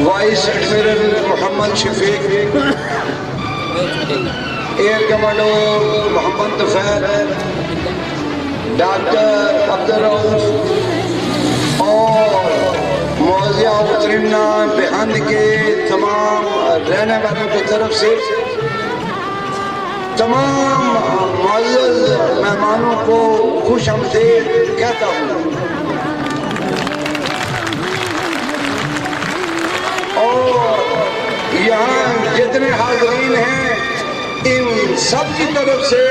Vice admiral محمد شفیق، year commander محمد طفیل، doctor Abdul Rauf اور معزز محترمین بہند کے تمام رہنے والوں کی طرف سے تمام معزز مہمانوں کو خوش آمدید کہتا ہوں۔ اور یہاں جتنے حاضرین ہیں ان سب کی طرف سے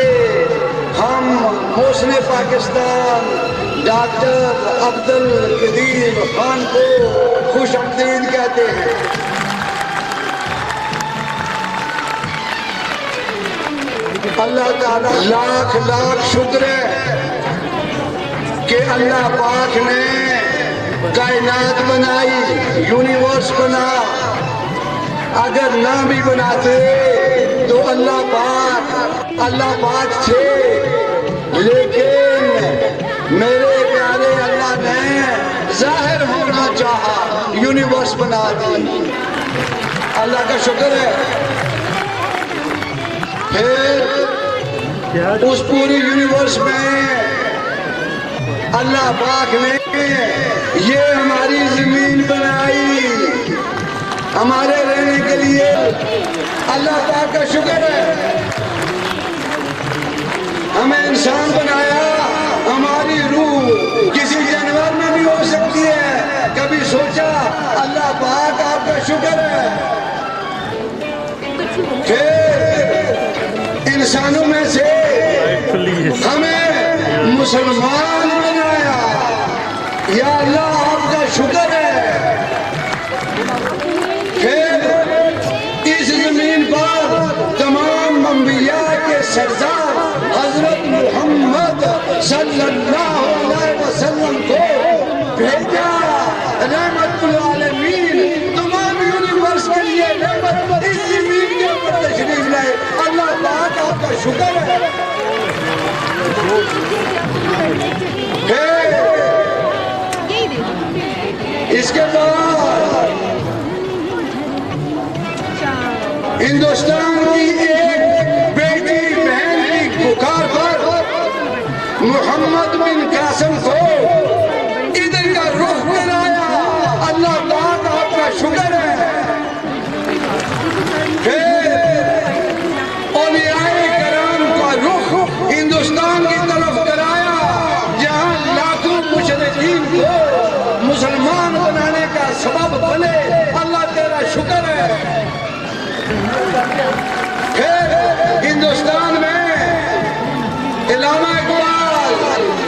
ہم محسن پاکستان ڈاکٹر عبدالقدیر خان کو خوش آمدید کہتے ہیں۔ اللہ تعالیٰ لاکھ لاکھ شکر ہے کہ اللہ پاک نے کائنات بنائی، یونیورس بنا۔ اگر نہ بھی بناتے تو اللہ پاک تھے، لیکن میرے پیارے اللہ نے ظاہر ہونا چاہا، یونیورس بنا دی۔ اللہ کا شکر ہے۔ پھر اس پوری یونیورس میں اللہ پاک نے یہ ہماری زمین بنائی ہمارے رہنے کے لیے۔ اللہ پاک کا شکر ہے۔ ہمیں انسان بنایا، ہماری روح کسی جانور میں بھی ہو سکتی ہے، کبھی سوچا؟ اللہ پاک آپ کا شکر ہے۔ پھر انسانوں میں سے ہمیں مسلمان بنایا، یا اللہ آپ کا شکر ہے۔ پھر اس زمین پر تمام انبیاء کے سردار حضرت محمد صلی اللہ علیہ وسلم کو بھیجا، رحمت العالمین، تمام یونیورس کے لیے رحمت اس زمین کے اوپر تشریف لائے۔ اللہ پاک آپ کا شکر ہے۔ پھر اس کے بعد ہندوستان کی ایک بیٹی بہن کی پکار پر محمد بن قاسم کو ادھر کا رخ بنایا۔ اللہ پاک آپ کا شکر ہے۔ پھر اولیاء کرام کا رخ ہندوستان کی طرف کرایا، جہاں لاکھوں مشرکین کو مسلمان بنانے کا سبب بنے۔ اللہ تیرا شکر ہے۔ پھر ہندوستان میں علامہ اقبال،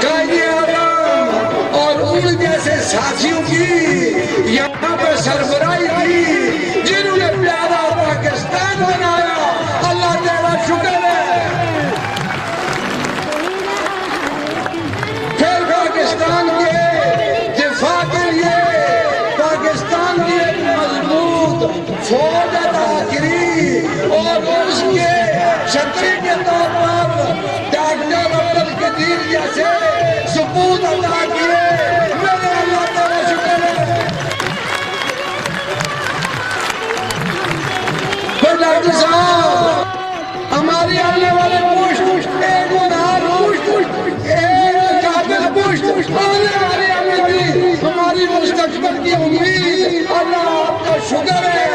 قائد اعظم اور ان جیسے ساتھیوں کی یہاں پہ سربراہی تھی، جنہوں نے پیارا پاکستان بنایا۔ اللہ تیرا شکر ہے۔ پھر پاکستان کے دفاع کے لیے پاکستان کی ایک مضبوط فوج عطا کری، اور اس کے شکری کے طور پر ڈاکٹر عبدالقدیر جیسے ثبوت عطا کیے۔ میرے اللہ تعالیٰ شکر ہے۔ پھر ڈاکٹر صاحب ہماری آنے والے پوشت، ایک گناہ پوشت، ایک قابل پوشت، آنے والی امید، ہماری مستقبل کی امید۔ اللہ آپ کا شکر ہے۔